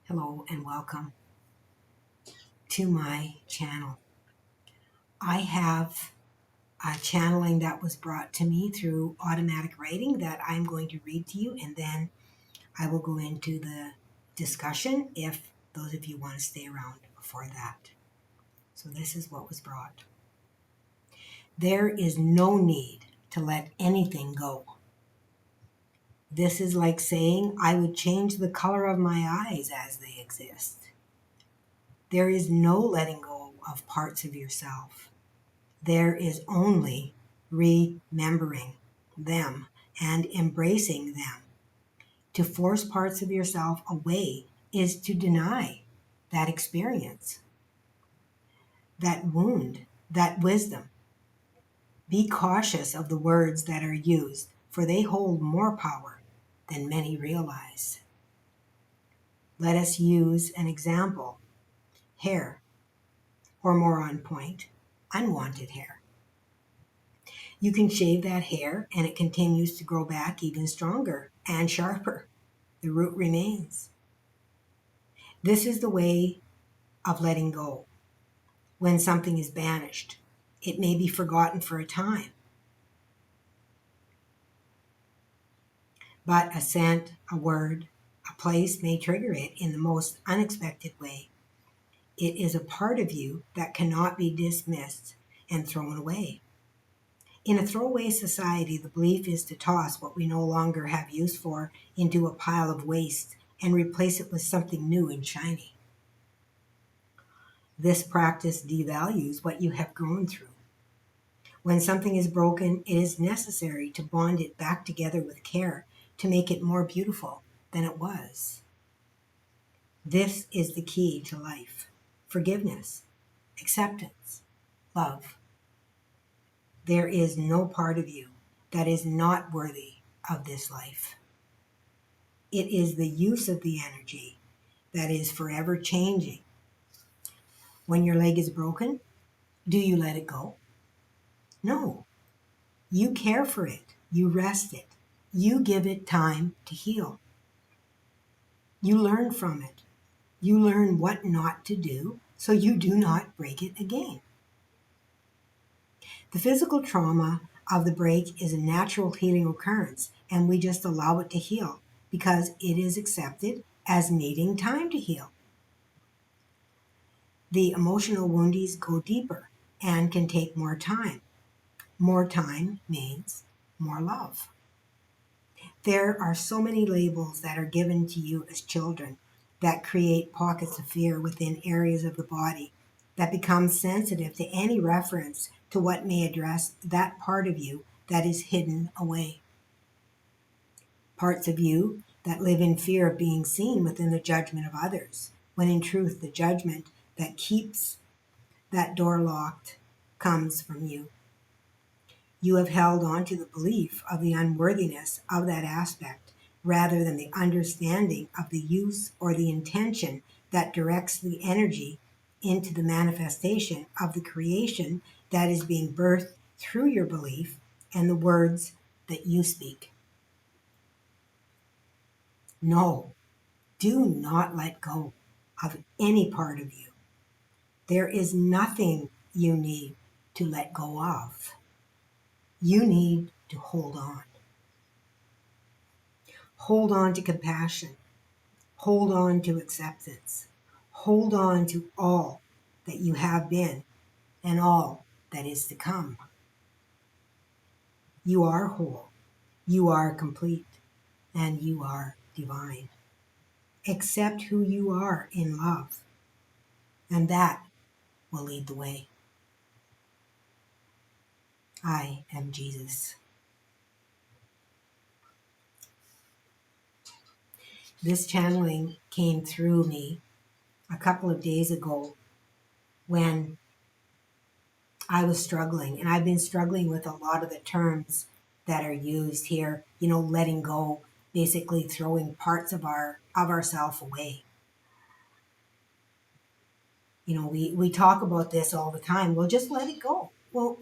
Hello and welcome to my channel. I have a channeling that was brought to me through automatic writing that I'm going to read to you, and then I will go into the discussion if those of you want to stay around for that. So this is what was brought. There is no need to let anything go. This is like saying I would change the color of my eyes as they exist. There is no letting go of parts of yourself. There is only remembering them and embracing them. To force parts of yourself away is to deny that experience, that wound, that wisdom. Be cautious of the words that are used, for they hold more power than many realize. Let us use an example: hair, or more on point, unwanted hair. You can shave that hair and it continues to grow back even stronger and sharper. The root remains. This is the way of letting go. When something is banished, it may be forgotten for a time, but a scent, a word, a place may trigger it in the most unexpected way. It is a part of you that cannot be dismissed and thrown away. In a throwaway society, the belief is to toss what we no longer have use for into a pile of waste and replace it with something new and shiny. This practice devalues what you have grown through. When something is broken, it is necessary to bond it back together with care to make it more beautiful than it was. This is the key to life: forgiveness, acceptance, love. There is no part of you that is not worthy of this life. It is the use of the energy that is forever changing. When your leg is broken, do you let it go? No. You care for it. You rest it. You give it time to heal. You learn from it. You learn what not to do so you do not break it again. The physical trauma of the break is a natural healing occurrence, and we just allow it to heal because it is accepted as needing time to heal. The emotional wounds go deeper and can take more time. More time means more love. There are so many labels that are given to you as children that create pockets of fear within areas of the body that become sensitive to any reference to what may address that part of you that is hidden away. Parts of you that live in fear of being seen within the judgment of others, when in truth the judgment that keeps that door locked comes from you. You have held on to the belief of the unworthiness of that aspect rather than the understanding of the use or the intention that directs the energy into the manifestation of the creation that is being birthed through your belief and the words that you speak. No, do not let go of any part of you. There is nothing you need to let go of. You need to hold on. Hold on to compassion. Hold on to acceptance. Hold on to all that you have been and all that is to come. You are whole. You are complete. And you are divine. Accept who you are in love. And that will lead the way. I am Jesus. This channeling came through me a couple of days ago when I was struggling, and I've been struggling with a lot of the terms that are used here, letting go, basically throwing parts of ourself away. We talk about this all the time. Well, just let it go. Well,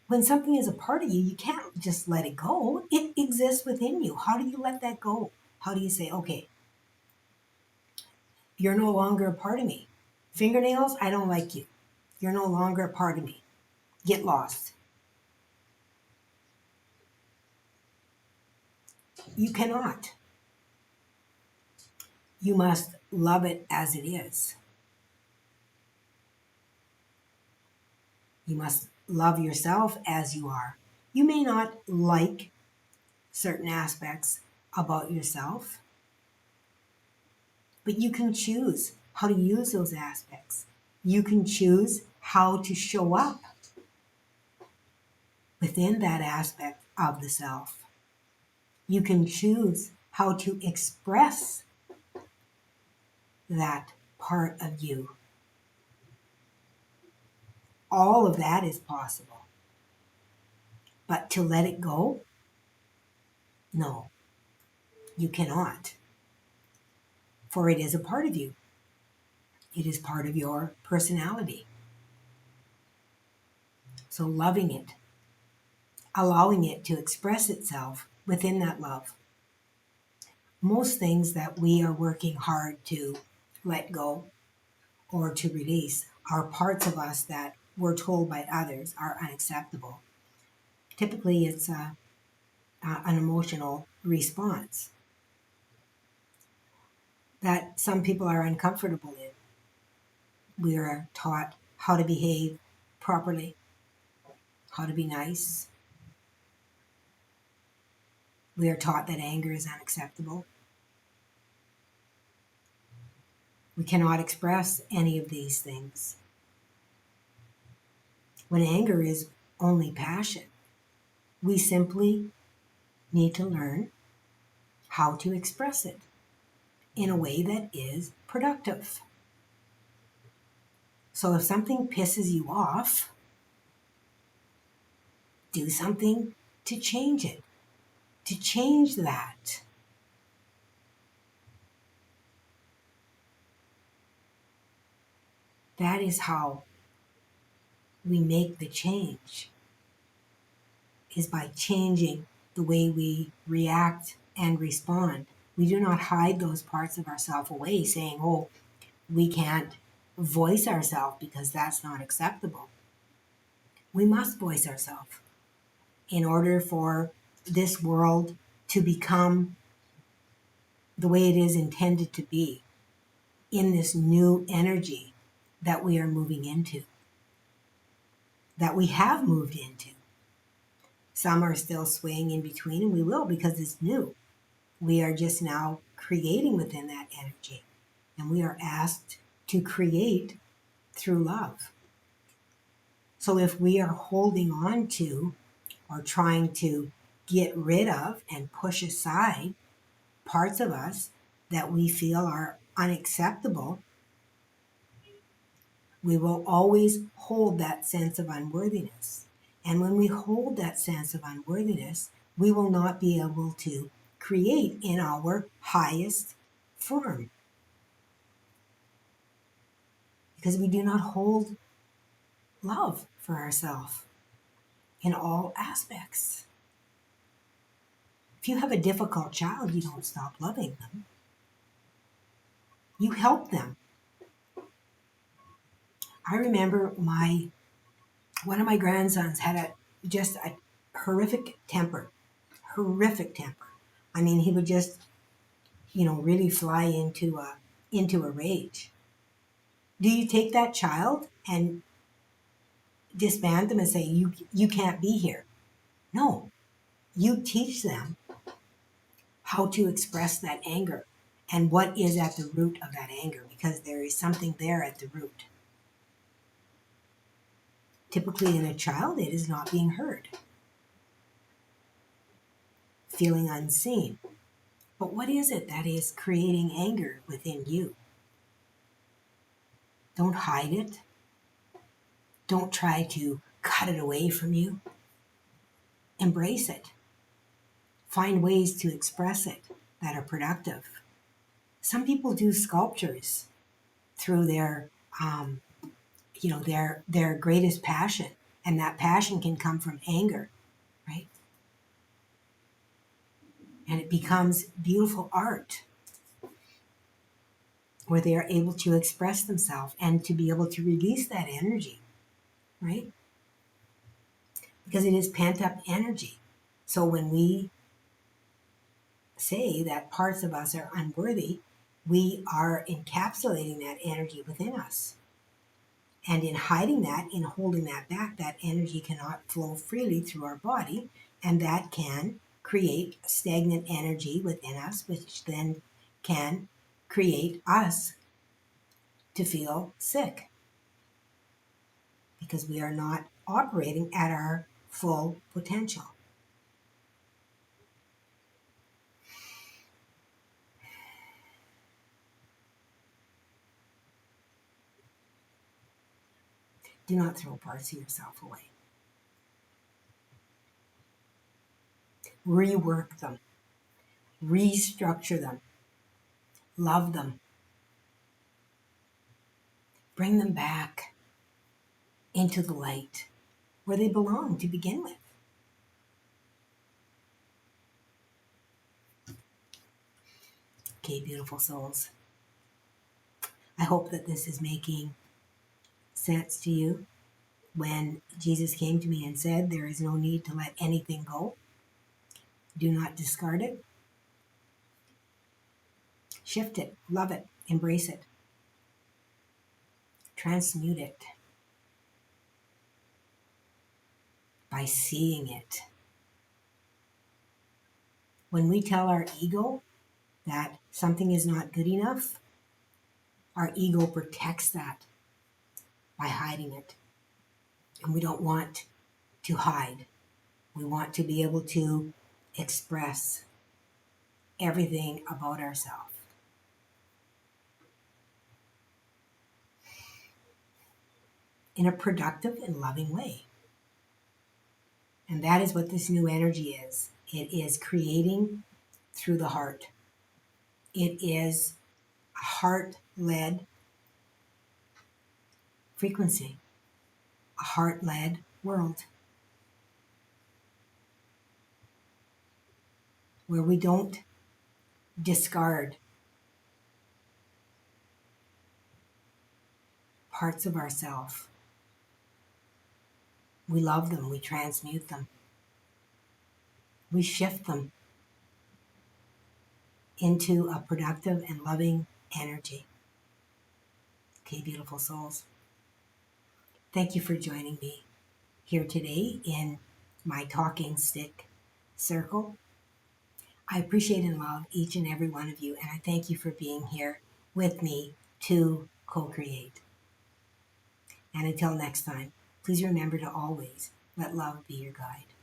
when something is a part of you, you can't just let it go. It exists within you. How do you let that go? How do you say, okay, You're no longer a part of me. Fingernails, I don't like you. You're no longer a part of me. Get lost. You cannot. You must love it as it is. You must love yourself as you are. You may not like certain aspects about yourself, but you can choose how to use those aspects. You can choose how to show up within that aspect of the self. You can choose how to express that part of you. All of that is possible. But to let it go, no, you cannot. For it is a part of you. It is part of your personality. So loving it, allowing it to express itself within that love. Most things that we are working hard to let go or to release are parts of us that we're told by others are unacceptable. Typically, it's an emotional response that some people are uncomfortable in. We are taught how to behave properly, how to be nice. We are taught that anger is unacceptable. We cannot express any of these things. When anger is only passion, we simply need to learn how to express it in a way that is productive. So if something pisses you off, do something to change it, to change that. That is how we make the change, is by changing the way we react and respond. We do not hide those parts of ourselves away saying, oh, we can't voice ourselves because that's not acceptable. We must voice ourselves in order for this world to become the way it is intended to be in this new energy that we are moving into, that we have moved into. Some are still swaying in between, and we will because it's new. We are just now creating within that energy, and we are asked to create through love. So if we are holding on to or trying to get rid of and push aside parts of us that we feel are unacceptable, we will always hold that sense of unworthiness. And when we hold that sense of unworthiness, we will not be able to create in our highest form because we do not hold love for ourselves in all aspects. If you have a difficult child, you don't stop loving them. You help them. I remember one of my grandsons had just a horrific temper. Horrific temper. I mean, he would just, really fly into a rage. Do you take that child and disband them and say you can't be here? No. You teach them how to express that anger and what is at the root of that anger, because there is something there at the root. Typically in a child, it is not being heard, feeling unseen. But what is it that is creating anger within you? Don't hide it. Don't try to cut it away from you. Embrace it. Find ways to express it that are productive. Some people do sculptures through their greatest passion, and that passion can come from anger, right? And it becomes beautiful art. where they are able to express themselves and to be able to release that energy, right? Because it is pent up energy. So when we say that parts of us are unworthy, we are encapsulating that energy within us. And in hiding that, in holding that back, that energy cannot flow freely through our body, and that can create stagnant energy within us, which then can create us to feel sick because we are not operating at our full potential. Do not throw parts of yourself away. Rework them, restructure them, love them, bring them back into the light where they belong to begin with. Okay, beautiful souls. I hope that this is making sense to you. When Jesus came to me and said, there is no need to let anything go, do not discard it, shift it, love it, embrace it, transmute it by seeing it. When we tell our ego that something is not good enough, our ego protects that by hiding it. And we don't want to hide. We want to be able to express everything about ourselves in a productive and loving way. And that is what this new energy is. It is creating through the heart. It is a heart-led frequency, a heart-led world where we don't discard parts of ourselves. We love them, we transmute them, we shift them into a productive and loving energy. Okay, beautiful souls. Thank you for joining me here today in my talking stick circle. I appreciate and love each and every one of you, and I thank you for being here with me to co-create. And until next time, please remember to always let love be your guide.